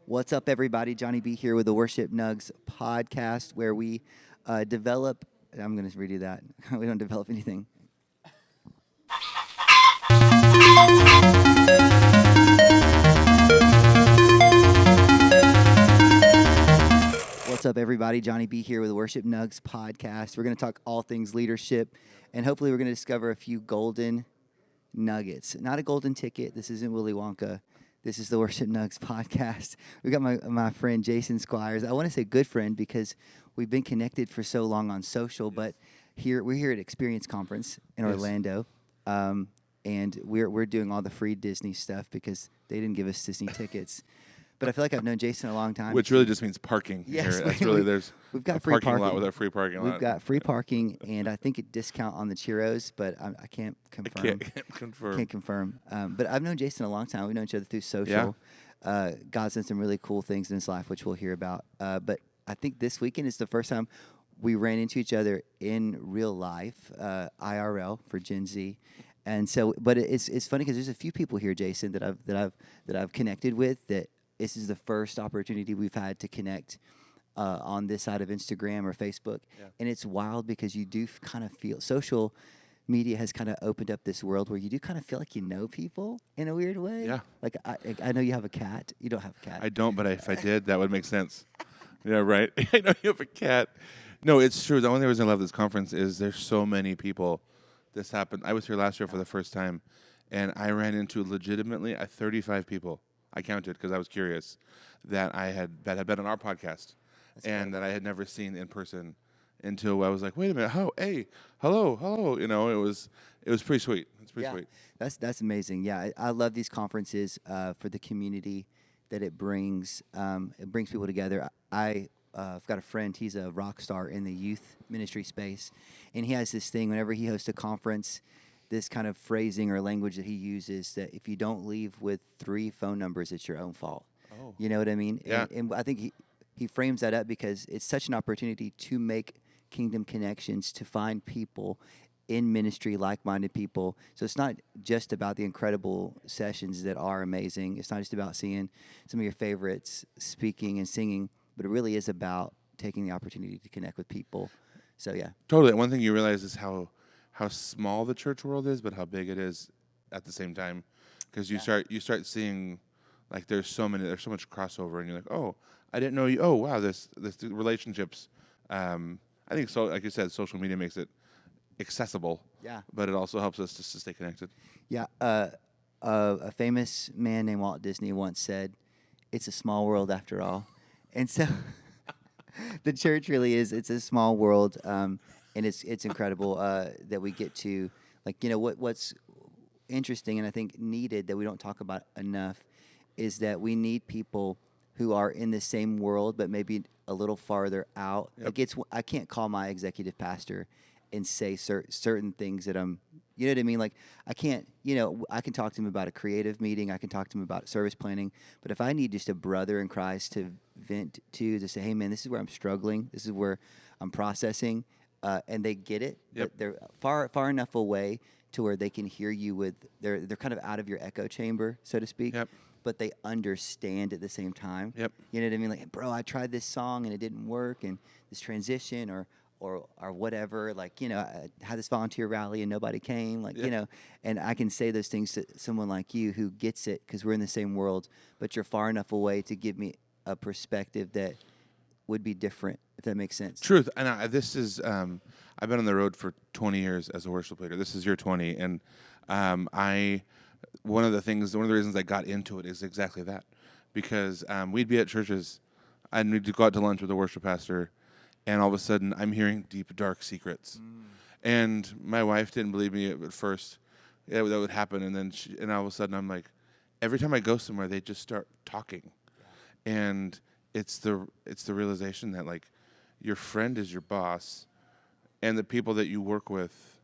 What's up, everybody? Johnny B here with the Worship Nugs podcast, where we develop. I'm going to redo that. We don't develop anything. What's up, everybody? Johnny B here with the Worship Nugs podcast. We're going to talk all things leadership, and hopefully, we're going to discover a few golden nuggets. Not a golden ticket. This isn't Willy Wonka. This is the Worship Nugs podcast. We got my friend Jason Squires. I want to say good friend because we've been connected for so long on social, but we're here at Experience Conference in Orlando, and we're doing all the free Disney stuff because they didn't give us Disney tickets. But I feel like I've known Jason a long time. Which really just means parking. Yes, here. That's really we've got a free parking lot with a free parking lot. We've got free parking, and I think a discount on the churros, but I can't confirm. Can't confirm. But I've known Jason a long time. We've known each other through social. Yeah. God's done some really cool things in his life, which we'll hear about. But I think this weekend is the first time we ran into each other in real life, IRL for Gen Z. And so, but it's funny because there's a few people here, Jason, that I've connected with that. This is the first opportunity we've had to connect on this side of Instagram or Facebook. Yeah. And it's wild because you do kind of feel social media has kind of opened up this world where you do kind of feel like you know people in a weird way. Yeah. Like I know you have a cat. You don't have a cat. I don't, but if I did, that would make sense. Yeah, right. I know you have a cat. No, it's true. The only reason I love this conference is there's so many people. This happened. I was here last year for the first time, and I ran into legitimately 35 people. I counted because I was curious that had been on our podcast. That's and that I had never seen in person until I was like, wait a minute, hey, hello. You know, it was pretty sweet. It's pretty sweet. That's amazing. Yeah, I love these conferences for the community that it brings. It brings people together. I've got a friend. He's a rock star in the youth ministry space, and he has this thing whenever he hosts a conference. This kind of phrasing or language that he uses that if you don't leave with 3 phone numbers, it's your own fault. Oh. You know what I mean? Yeah. And I think he frames that up because it's such an opportunity to make kingdom connections, to find people in ministry, like-minded people. So it's not just about the incredible sessions that are amazing. It's not just about seeing some of your favorites speaking and singing, but it really is about taking the opportunity to connect with people. So, yeah. Totally. One thing you realize is how small the church world is, but how big it is at the same time, because you start seeing like there's so much crossover, and you're like, oh, I didn't know you. Oh, wow, this relationships. I think so. Like you said, social media makes it accessible. Yeah. But it also helps us to stay connected. Yeah. A famous man named Walt Disney once said, "It's a small world after all," and so the church really is. It's a small world. And it's incredible that we get to, like, you know, what's interesting and I think needed that we don't talk about enough is that we need people who are in the same world but maybe a little farther out. Yep. Like I can't call my executive pastor and say certain things that you know what I mean? Like I can't, you know, I can talk to him about a creative meeting. I can talk to him about service planning. But if I need just a brother in Christ to vent to say, hey, man, this is where I'm struggling. This is where I'm processing. And they get it, Yep. but they're far enough away to where they can hear you they're kind of out of your echo chamber, so to speak. Yep. But they understand at the same time. Yep. You know what I mean? Like, bro, I tried this song and it didn't work, and this transition or whatever. Like, you know, I had this volunteer rally and nobody came. Like, you know, and I can say those things to someone like you who gets it because we're in the same world, but you're far enough away to give me a perspective that would be different, if that makes sense. Truth. And this is, I've been on the road for 20 years as a worship leader. This is year 20. And one of the reasons I got into it is exactly that. Because we'd be at churches and we'd go out to lunch with the worship pastor, and all of a sudden I'm hearing deep, dark secrets. And my wife didn't believe me at first that would happen. And then and all of a sudden I'm like, every time I go somewhere, they just start talking. Yeah. And it's the realization that, like, your friend is your boss, and the people that you work with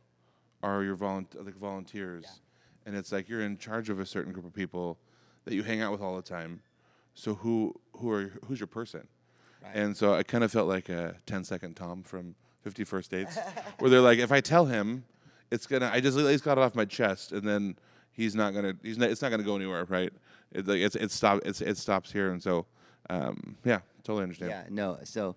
are your volunteers. Yeah. And it's like you're in charge of a certain group of people that you hang out with all the time. So who's your person? Right. And so I kind of felt like a 10-second Tom from 50 First Dates, where they're like, if I tell him, I just at least got it off my chest, and then it's not gonna go anywhere, right? It stops here, and so Yeah, totally understand. Yeah, no. So,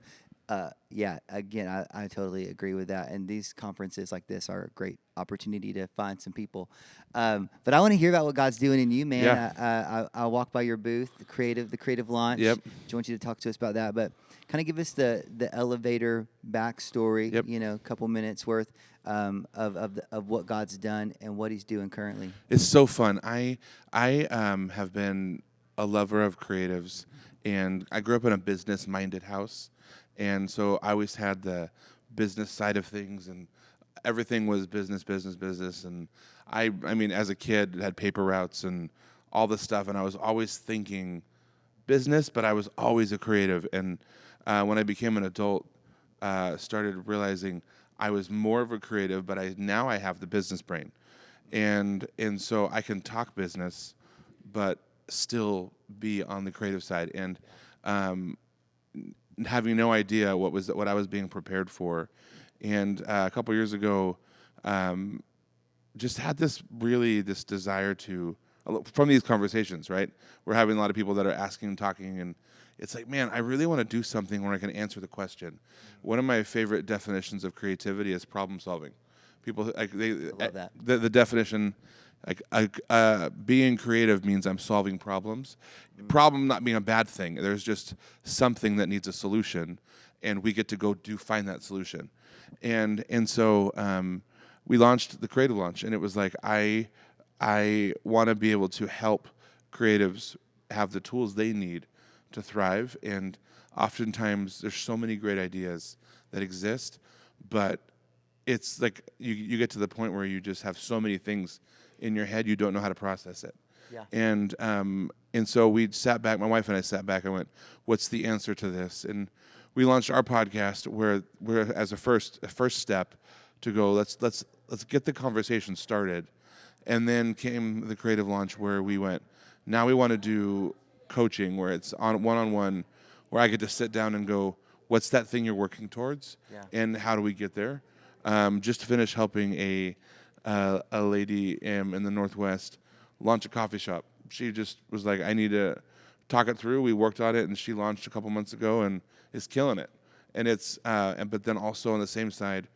yeah, again, I totally agree with that. And these conferences like this are a great opportunity to find some people. But I want to hear about what God's doing in you, man. Yeah. I'll walk by your booth, the creative launch. Yep. I want you to talk to us about that. But kind of give us the elevator backstory. Yep. A couple minutes worth of what God's done and what He's doing currently. It's so fun. I have been a lover of creatives, and I grew up in a business-minded house, and so I always had the business side of things, and everything was business, business, business. And I mean, as a kid, had paper routes and all this stuff, and I was always thinking business, but I was always a creative. And when I became an adult, started realizing I was more of a creative, but now I have the business brain, and so I can talk business, but still be on the creative side. And um, having no idea what I was being prepared for, and a couple years ago, um, just had this desire to from these conversations. Right, we're having a lot of people that are asking and talking, and it's like, man, I really want to do something where I can answer the question. One of my favorite definitions of creativity is problem solving. People like I love that. the definition, being creative means I'm solving problems. Problem not being a bad thing. There's just something that needs a solution, and we get to go find that solution. And so we launched the creative launch, and it was like I want to be able to help creatives have the tools they need to thrive. And oftentimes there's so many great ideas that exist, but it's like you get to the point where you just have so many things in your head, you don't know how to process it. Yeah. And so we sat back, my wife and I sat back and went, what's the answer to this? And we launched our podcast where we're as a first step to go, let's get the conversation started. And then came the creative launch where we went, now we want to do coaching where it's on one-on-one, where I get to sit down and go, what's that thing you're working towards? Yeah. And how do we get there? Just finished helping a lady in the Northwest launch a coffee shop. She just was like, I need to talk it through. We worked on it, and she launched a couple months ago and is killing it. And it's but then also on the same side,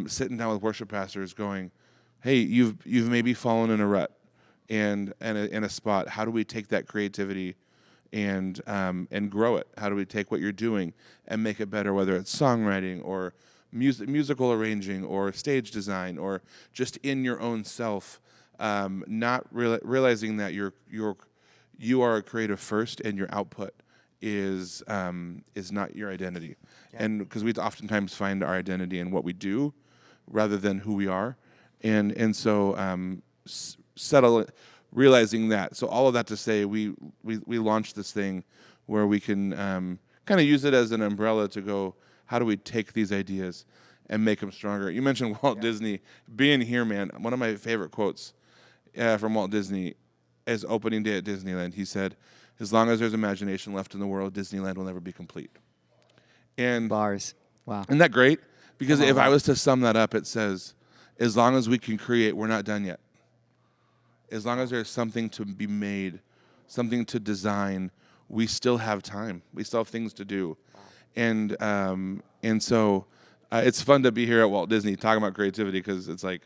sitting down with worship pastors going, hey, you've maybe fallen in a rut and in a spot. How do we take that creativity and grow it? How do we take what you're doing and make it better, whether it's songwriting or musical arranging or stage design or just in your own self, not realizing that you are a creative first and your output is not your identity. Yeah. And because we oftentimes find our identity in what we do rather than who we are. And so realizing that. So all of that to say, we launched this thing where we can kind of use it as an umbrella to go, how do we take these ideas and make them stronger? You mentioned Walt Disney. Being here, man, one of my favorite quotes from Walt Disney is opening day at Disneyland. He said, as long as there's imagination left in the world, Disneyland will never be complete. And bars. Wow. Isn't that great? Because if I was to sum that up, it says, as long as we can create, we're not done yet. As long as there's something to be made, something to design, we still have time. We still have things to do. Wow. And so it's fun to be here at Walt Disney talking about creativity because it's like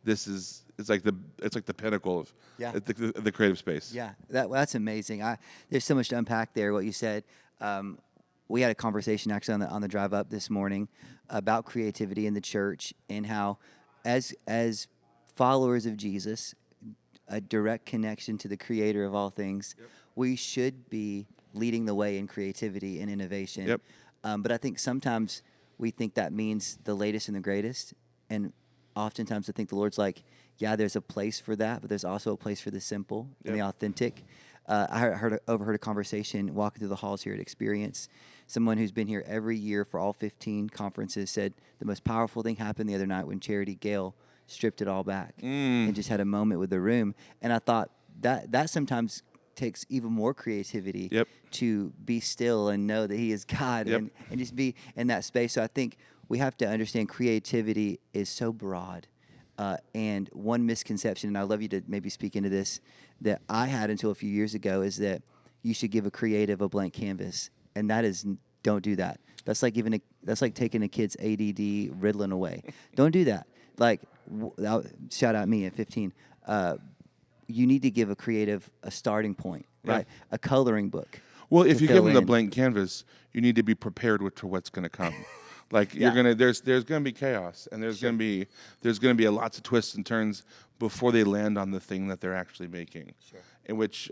it's like the pinnacle of the creative space. Yeah, that's amazing. There's so much to unpack there. What you said. We had a conversation actually on the drive up this morning about creativity in the church and how, as followers of Jesus, a direct connection to the Creator of all things, we should be leading the way in creativity and innovation. Yep. But I think sometimes we think that means the latest and the greatest, and oftentimes I think the Lord's like, yeah, there's a place for that, but there's also a place for the simple and the authentic. I overheard a conversation walking through the halls here at Experience. Someone who's been here every year for all 15 conferences said the most powerful thing happened the other night when Charity Gale stripped it all back and just had a moment with the room. And I thought that sometimes takes even more creativity to be still and know that He is God and just be in that space. So I think we have to understand creativity is so broad. And one misconception, and I'd love you to maybe speak into this, that I had until a few years ago is that you should give a creative a blank canvas, and that is don't do that. That's like that's like taking a kid's ADD Ritalin away. Don't do that. Like shout out me at 15. You need to give a creative a starting point, right? A coloring book. Well, if you give them the blank canvas, you need to be prepared to what's going to come. Like there's gonna be chaos, and there's gonna be lots of twists and turns before they land on the thing that they're actually making. Sure. In which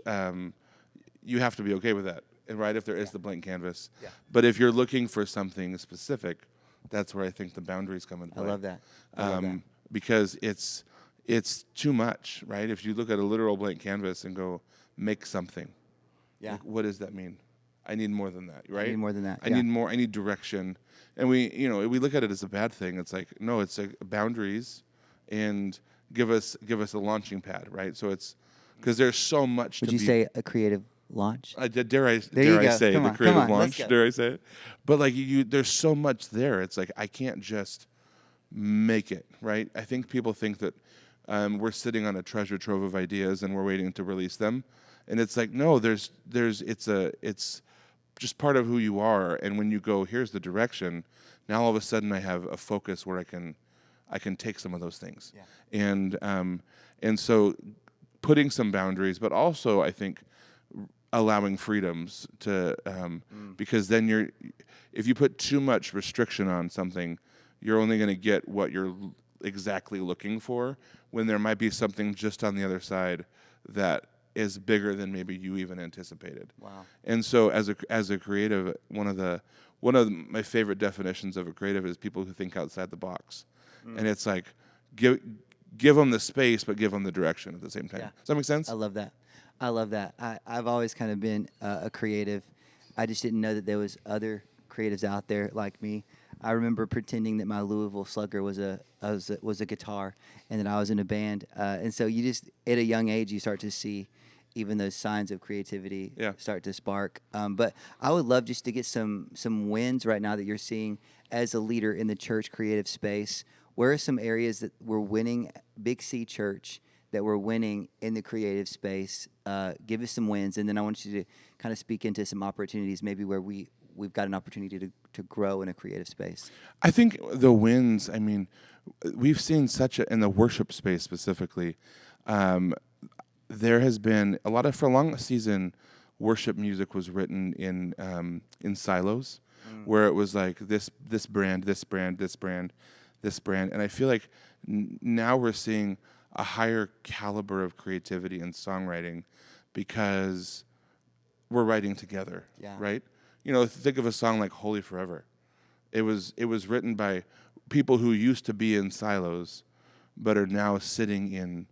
you have to be okay with that, right? If there is the blank canvas. Yeah. But if you're looking for something specific, that's where I think the boundaries come into play. I love that. Because it's too much, right? If you look at a literal blank canvas and go make something, like, what does that mean? I need more than that, right? I need more than that. I need more. I need direction. And we look at it as a bad thing. It's like, no, it's like boundaries, and give us a launching pad, right? So it's because there's so much. Would you say a creative launch? Dare I say the creative launch? Dare I say it? But like there's so much there. It's like I can't just make it, right? I think people think that we're sitting on a treasure trove of ideas and we're waiting to release them, and it's like, no, it's just part of who you are. And when you go, here's the direction, now all of a sudden I have a focus where I can take some of those things. Yeah. And so putting some boundaries, but also I think allowing freedoms to because then if you put too much restriction on something, you're only going to get what you're exactly looking for, when there might be something just on the other side that is bigger than maybe you even anticipated. Wow. And so as a creative, one of my favorite definitions of a creative is people who think outside the box. And it's like give them the space, but give them the direction at the same time. Yeah. Does that make sense? I love that. I've always kind of been a creative. I just didn't know that there was other creatives out there like me. I remember pretending that my Louisville Slugger was a guitar, and that I was in a band. And so you just, at a young age, you start to see even those signs of creativity start to spark. But I would love just to get some wins right now that you're seeing as a leader in the church creative space. Where are some areas that we're winning, Big C Church, that we're winning in the creative space? Give us some wins, and then I want you to kind of speak into some opportunities, maybe where we've got an opportunity to grow in a creative space. I think the wins, I mean, we've seen in the worship space specifically, there has been a lot of, for a long season, worship music was written in silos, where it was like this brand, this brand, this brand, this brand. And I feel like now we're seeing a higher caliber of creativity and songwriting because we're writing together, right? Think of a song like Holy Forever. It was written by people who used to be in silos, but are now sitting in,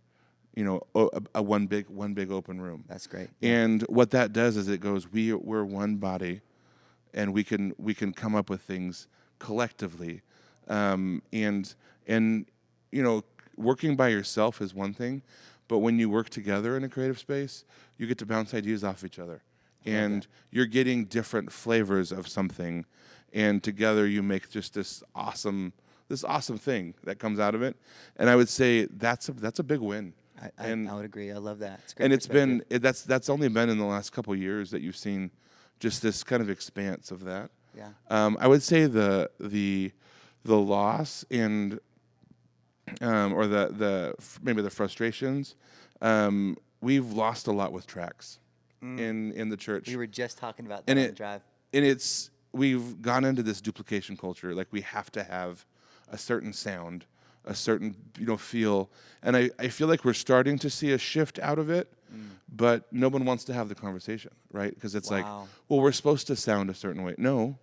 a one big open room. That's great. And what that does is it goes, we're one body, and we can come up with things collectively. And working by yourself is one thing, but when you work together in a creative space, you get to bounce ideas off each other. And you're getting different flavors of something, and together you make just this awesome thing that comes out of it. And I would say that's a big win. I would agree. I love that. It's great. And it's been that's only been in the last couple of years that you've seen just this kind of expanse of that. Yeah. I would say the loss and or maybe the frustrations. We've lost a lot with tracks. In the church. We were just talking about that on the drive. And we've gone into this duplication culture. Like, we have to have a certain sound, a certain feel. And I feel like we're starting to see a shift out of it, but no one wants to have the conversation, right? Because it's like, well, we're supposed to sound a certain way. No,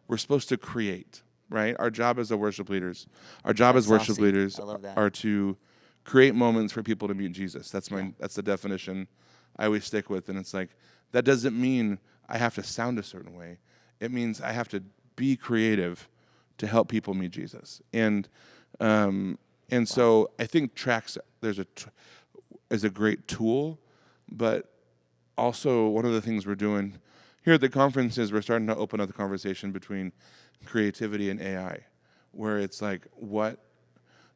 we're supposed to create, right? Our job as worship leaders are to create moments for people to meet Jesus. That's the definition I always stick with. And it's like, that doesn't mean I have to sound a certain way. It means I have to be creative to help people meet Jesus. And so I think tracks is a great tool, but also one of the things we're doing here at the conference is we're starting to open up the conversation between creativity and AI, where it's like, what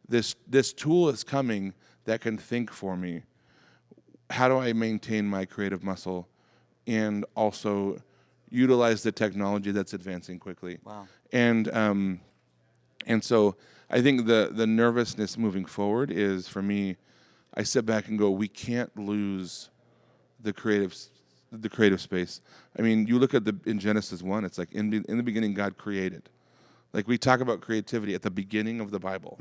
this tool is coming that can think for me. How do I maintain my creative muscle and also utilize the technology that's advancing quickly. Wow. And so I think the nervousness moving forward is, for me, I sit back and go, we can't lose the creative space. I mean, you look at in Genesis 1, it's like in the beginning God created. Like, we talk about creativity at the beginning of the Bible.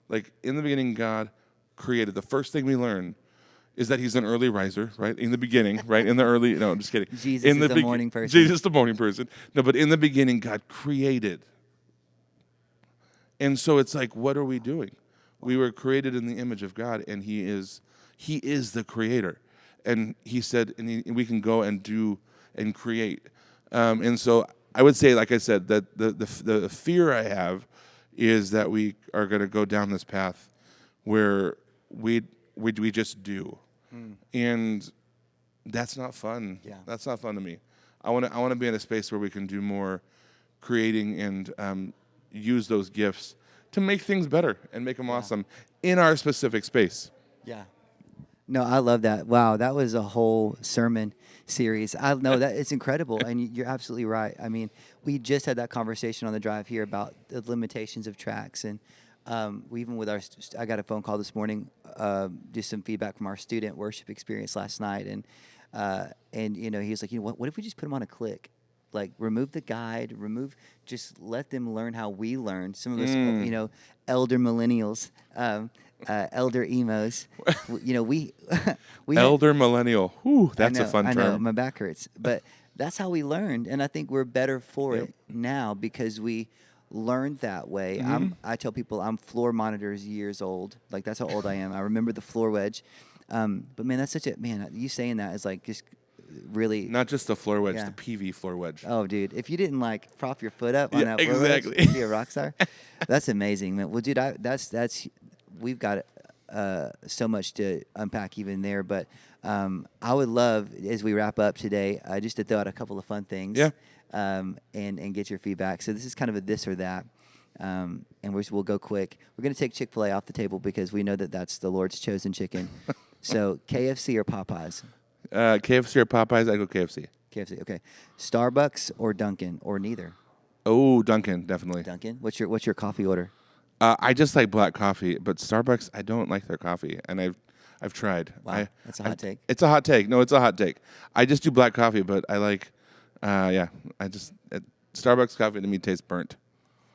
Like, in the beginning God created. The first thing we learn is that he's an early riser, right? In the beginning, right? In the early, no, I'm just kidding. Jesus is the morning person. Jesus, the morning person. No, but in the beginning God created. And so it's like, what are we doing? We were created in the image of God, and He is the creator. And He said, and we can go and do and create. And so I would say, like I said, that the fear I have is that we are going to go down this path where we just do, and that's not fun. Yeah. That's not fun to me. I want to be in a space where we can do more creating and use those gifts to make things better and make them awesome in our specific space. Yeah. No, I love that. Wow, that was a whole sermon series. I know that it's incredible, and you're absolutely right. I mean, we just had that conversation on the drive here about the limitations of tracks, and we even with I got a phone call this morning, just some feedback from our student worship experience last night, and you know, he was like, you know, what if we just put them on a click? Like, remove the guide, just let them learn how we learn. Some of us, you know, elder millennials, elder emos, you know, we elder millennial. Whew, that's a fun term. I know, my back hurts. But that's how we learned, and I think we're better for it now because we learned that way. I tell people I'm floor monitors years old. Like, that's how old I am. I remember the floor wedge. But, man, that's you saying that is like just really not just the floor wedge, the PV floor wedge. Oh, dude, if you didn't like prop your foot up on that floor wedge, you'd be a rock star. That's amazing, man. Well, dude, that's we've got so much to unpack even there, but I would love, as we wrap up today, just to throw out a couple of fun things, and get your feedback. So this is kind of a this or that, and we'll go quick. We're going to take Chick-fil-A off the table because we know that that's the Lord's chosen chicken. So KFC or Popeyes? KFC or Popeyes? I go KFC. KFC, okay. Starbucks or Dunkin' or neither? Oh, Dunkin', definitely. Dunkin'. What's your coffee order? I just like black coffee, but Starbucks, I don't like their coffee, and I've tried. Wow, that's a hot take. It's a hot take. No, it's a hot take. I just do black coffee, but I like, Starbucks coffee to me tastes burnt.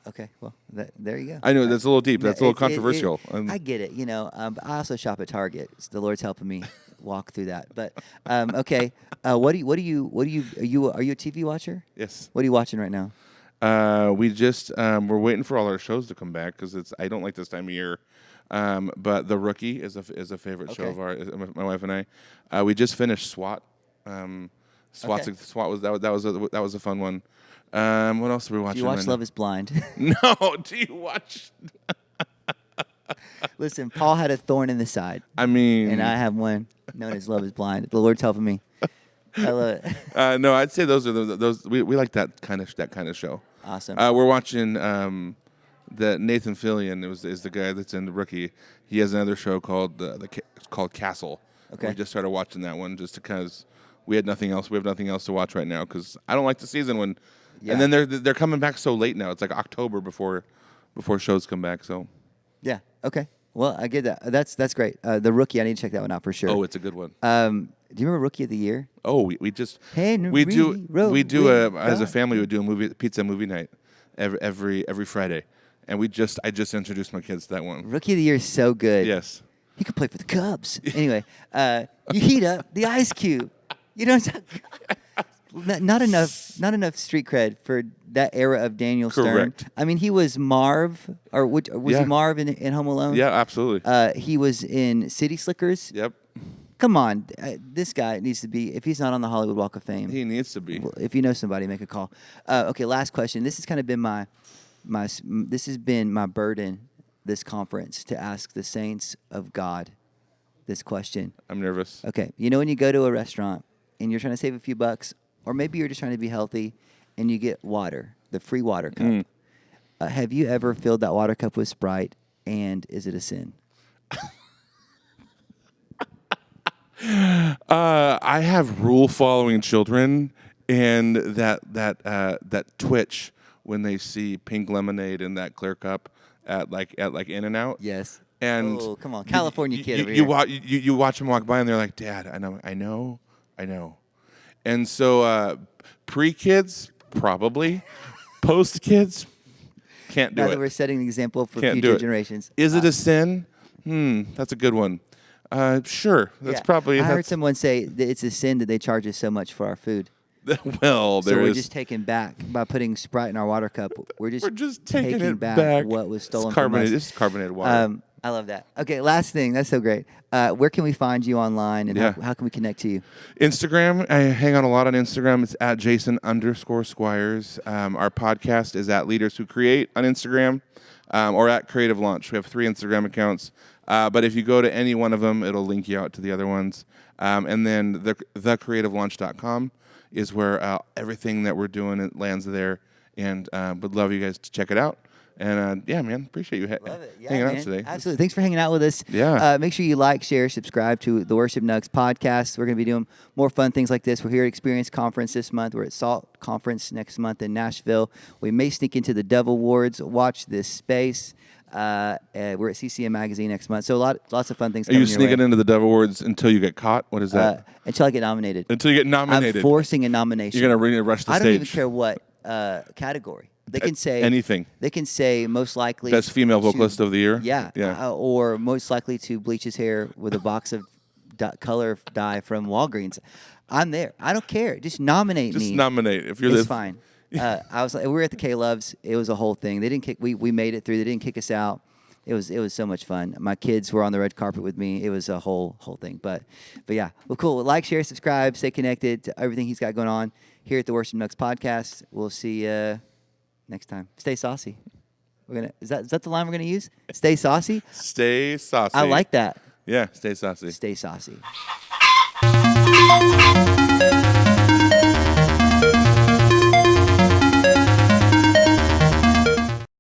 Okay, well, there you go. I know that's a little deep. That's a little controversial. I get it, you know. But I also shop at Target. So the Lord's helping me walk through that. But okay, are you a TV watcher? Yes. What are you watching right now? We just we're waiting for all our shows to come back because I don't like this time of year. But The Rookie is a favorite show of ours. My wife and I. We just finished SWAT. SWAT was a fun one. What else are we watching? Do you watch Love Is Blind? No. Do you watch? Listen, Paul had a thorn in the side. I mean, and I have one known as Love Is Blind. The Lord's helping me. I love it. No, I'd say those are those. We like that kind of show. Awesome. We're watching the Nathan Fillion is the guy that's in The Rookie. He has another show called called Castle. Okay. We just started watching that one just because we had nothing else. We have nothing else to watch right now because I don't like the season when. Yeah. And then they're coming back so late now. It's like October before shows come back. So. Yeah. Okay. Well, I get that. That's great. The Rookie, I need to check that one out for sure. Oh, it's a good one. Do you remember Rookie of the Year? Oh, we just Henry we do as a family we do a pizza movie night every Friday, and I just introduced my kids to that one. Rookie of the Year is so good. Yes. He could play for the Cubs. Anyway, you heat up the ice cube. You know, not enough street cred for that era of Daniel Stern. Correct. I mean, he was Marv, or was he Marv in Home Alone? Yeah, absolutely. He was in City Slickers. Yep. Come on, this guy needs to be. If he's not on the Hollywood Walk of Fame, he needs to be. If you know somebody, make a call. Okay, last question. This has kind of been this has been my burden this conference to ask the saints of God this question. I'm nervous. Okay, you know when you go to a restaurant and you're trying to save a few bucks, or maybe you're just trying to be healthy, and you get water, the free water cup. Have you ever filled that water cup with Sprite, and is it a sin? I have rule-following children, and that twitch when they see pink lemonade in that clear cup at like In-N-Out. Yes. And oh, come on, California kid over you, here. you watch them walk by, and they're like, "Dad, I know." And so pre-kids probably, post-kids can't do Now it. that we're setting an example for Can't do future it. generations. Is it a sin? That's a good one. Sure. That's probably. I heard someone say that it's a sin that they charge us so much for our food. Well, so we're just taking back by putting Sprite in our water cup. We're just taking it back what was stolen from us. It's carbonated water. I love that. Okay, last thing. That's so great. Where can we find you online, and how can we connect to you? Instagram. I hang on a lot on Instagram. It's at Jason_Squires. Our podcast is at Leaders Who Create on Instagram, or at Creative Launch. We have 3 Instagram accounts. But if you go to any one of them, it'll link you out to the other ones. And then thecreativelaunch.com is where everything that we're doing it lands there. And would love you guys to check it out. And yeah, man, appreciate you hanging out today. Absolutely. Thanks for hanging out with us. Yeah. Make sure you like, share, subscribe to the Worship Nugs podcast. We're going to be doing more fun things like this. We're here at Experience Conference this month. We're at SALT Conference next month in Nashville. We may sneak into the Dove Awards. Watch this space. We're at CCM Magazine next month. So lots of fun things coming your way. Are you sneaking into the Dove Awards until you get caught? What is that? Until I get nominated. Until you get nominated. I'm forcing a nomination. You're going to rush the stage. I don't even care what category. They can say anything. They can say most likely best female vocalist of the year. Yeah. Or most likely to bleach his hair with a box of color dye from Walgreens. I'm there. I don't care. Just nominate me. Just nominate if you're this. It's fine. I was like, we were at the K-Loves. It was a whole thing. They didn't kick. We made it through. They didn't kick us out. It was so much fun. My kids were on the red carpet with me. It was a whole thing. But yeah. Well, cool. Like, share, subscribe, stay connected to everything he's got going on here at the Worship Nugs podcast. We'll see you next time. Stay saucy. Is that the line we're gonna use? Stay saucy? Stay saucy. I like that. Yeah, stay saucy. Stay saucy.